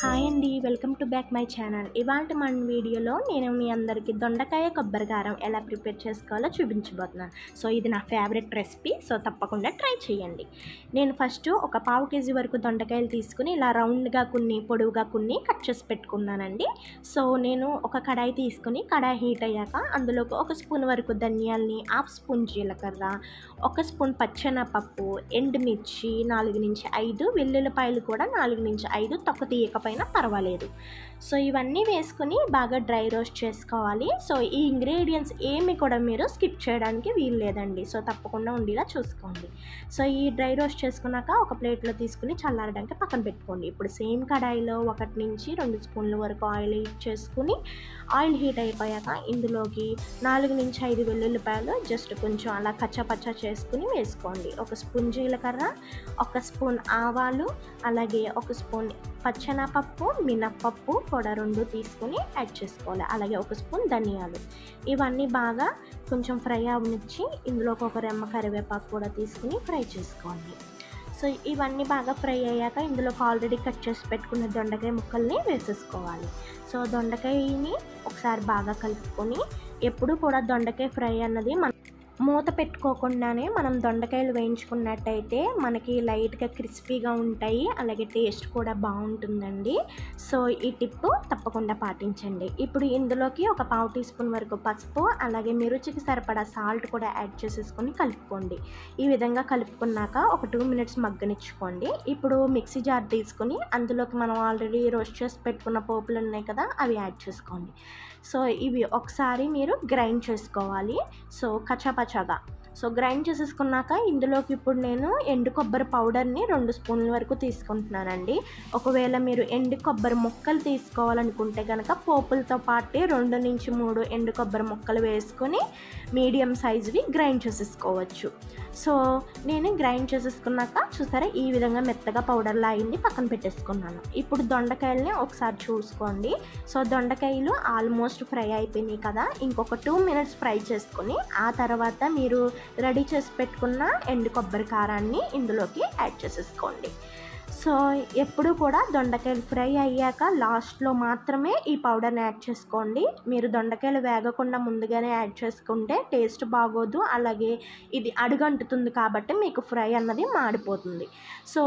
Hi అండి, welcome to back my channel. ఇవాళ మన వీడియోలో నేను మీ అందరికీ దొండకాయ కొబ్బరి కారం ఎలా ప్రిపేర్ చేసుకోవాలో చూపించబోతున్నాను. సో ఇది నా ఫేవరెట్ రెసిపీ, సో తప్పకుండా ట్రై చేయండి. నేను ఫస్ట్ ఒక పావు కేజీ వరకు దొండకాయలు తీసుకుని ఇలా రౌండ్గా కొన్ని పొడవుగా కొన్ని కట్ చేసి పెట్టుకున్నానండి. సో నేను ఒక కడాయి తీసుకుని కడాయి హీట్ అయ్యాక అందులోకి ఒక స్పూన్ వరకు ధనియాల్ని, హాఫ్ స్పూన్ జీలకర్ర, ఒక స్పూన్ పచ్చెనపప్పు, ఎండుమిర్చి 4 నుంచి 5, వెల్లుల్లిపాయలు కూడా 4 నుంచి 5 తొక్క తీయకపోయినా పర్వాలేదు. సో ఇవన్నీ వేసుకుని బాగా డ్రై రోస్ట్ చేసుకోవాలి. సో ఈ ఇంగ్రీడియంట్స్ ఏమి కూడా మీరు స్కిప్ చేయడానికి వీలు లేదండి. సో తప్పకుండా ఉండేలా చూసుకోండి. సో ఈ డ్రై రోస్ట్ చేసుకున్నాక ఒక ప్లేట్లో తీసుకుని చల్లారడానికి పక్కన పెట్టుకోండి. ఇప్పుడు సేమ్ కడాయిలో 1 నుంచి 2 స్పూన్ల వరకు ఆయిల్ హీట్ చేసుకుని ఆయిల్ హీట్ అయిపోయాక ఇందులోకి 4 నుంచి 5 వెల్లుల్లిపాయలు జస్ట్ కొంచెం అలా కచ్చాపచ్చా చేసుకుని వేసుకోండి. 1 స్పూన్ జీలకర్ర, 1 స్పూన్ ఆవాలు, అలాగే 1 స్పూన్ పచ్చెనపప్పు, మినప్పప్పు కూడా 2 తీసుకుని యాడ్ చేసుకోవాలి. అలాగే 1 స్పూన్ ధనియాలు. ఇవన్నీ బాగా కొంచెం ఫ్రై అవనిచ్చి ఇందులోకి ఒక రెమ్మ కరివేపాకు కూడా తీసుకుని ఫ్రై చేసుకోండి. సో ఇవన్నీ బాగా ఫ్రై అయ్యాక ఇందులోకి ఆల్రెడీ కట్ చేసి పెట్టుకున్న దొండకాయ ముక్కల్ని వేసేసుకోవాలి. సో దొండకాయని ఒకసారి బాగా కలుపుకొని, ఎప్పుడు కూడా దొండకాయ ఫ్రై అన్నది మూత పెట్టుకోకుండానే మనం దొండకాయలు వేయించుకున్నట్టయితే మనకి లైట్గా క్రిస్పీగా ఉంటాయి, అలాగే టేస్ట్ కూడా బాగుంటుందండి. సో ఈ టిప్ తప్పకుండా పాటించండి. ఇప్పుడు ఇందులోకి ఒక పావు టీ స్పూన్ వరకు పసుపు, అలాగే మీ రుచికి సరిపడా సాల్ట్ కూడా యాడ్ చేసేసుకొని కలుపుకోండి. ఈ విధంగా కలుపుకున్నాక ఒక 2 మినిట్స్ మగ్గనిచ్చుకోండి. ఇప్పుడు మిక్సీ జార్ తీసుకుని అందులోకి మనం ఆల్రెడీ రోస్ట్ చేసి పెట్టుకున్న పోపులు ఉన్నాయి కదా, అవి యాడ్ చేసుకోండి. సో ఇవి ఒకసారి మీరు గ్రైండ్ చేసుకోవాలి. సో కచ్చాపచ్చాగా గ్రైండ్ చేసేసుకున్నాక ఇందులోకి ఇప్పుడు నేను ఎండు కొబ్బరి పౌడర్ని 2 స్పూన్ల వరకు తీసుకుంటున్నానండి. ఒకవేళ మీరు ఎండు కొబ్బరి ముక్కలు తీసుకోవాలనుకుంటే కనుక పోపులతో పాటే 2 నుంచి 3 ఎండు కొబ్బరి ముక్కలు వేసుకొని మీడియం సైజువి గ్రైండ్ చేసేసుకోవచ్చు. సో నేను గ్రైండ్ చేసేసుకున్నాక చూసారా ఈ విధంగా మెత్తగా పౌడర్లా అయింది, పక్కన పెట్టేసుకున్నాను. ఇప్పుడు దొండకాయలని ఒకసారి చూసుకోండి. సో దొండకాయలు ఆల్మోస్ట్ ఫ్రై అయిపోయినాయి కదా, ఇంకొక 2 మినిట్స్ ఫ్రై చేసుకొని ఆ తర్వాత మీరు రెడీ చేసి పెట్టుకున్న ఎండు కొబ్బరి కారాన్ని ఇందులోకి యాడ్ చేసేసుకోండి. సో ఎప్పుడు కూడా దొండకాయలు ఫ్రై అయ్యాక లాస్ట్లో మాత్రమే ఈ పౌడర్ని యాడ్ చేసుకోండి. మీరు దొండకాయలు వేగకుండా ముందుగానే యాడ్ చేసుకుంటే టేస్ట్ బాగోదు, అలాగే ఇది అడుగంటుతుంది కాబట్టి మీకు ఫ్రై అన్నది మాడిపోతుంది. సో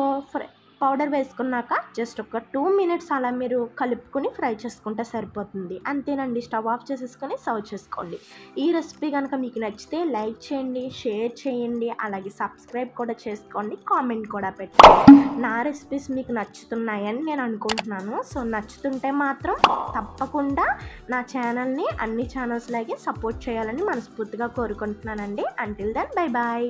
పౌడర్ వేసుకున్నాక జస్ట్ ఒక 2 మినిట్స్ అలా మీరు కలుపుకొని ఫ్రై చేసుకుంటే సరిపోతుంది. అంతేనండి, స్టవ్ ఆఫ్ చేసేసుకొని సర్వ్ చేసుకోండి. ఈ రెసిపీ కనుక మీకు నచ్చితే లైక్ చేయండి, షేర్ చేయండి, అలాగే సబ్స్క్రైబ్ కూడా చేసుకోండి, కామెంట్ కూడా పెట్టండి. నా రెసిపీస్ మీకు నచ్చుతున్నాయని నేను అనుకుంటున్నాను. సో నచ్చుతుంటే మాత్రం తప్పకుండా నా ఛానల్ని అన్ని ఛానల్స్ లాగే సపోర్ట్ చేయాలని మనస్ఫూర్తిగా కోరుకుంటున్నానండి. Until then bye bye.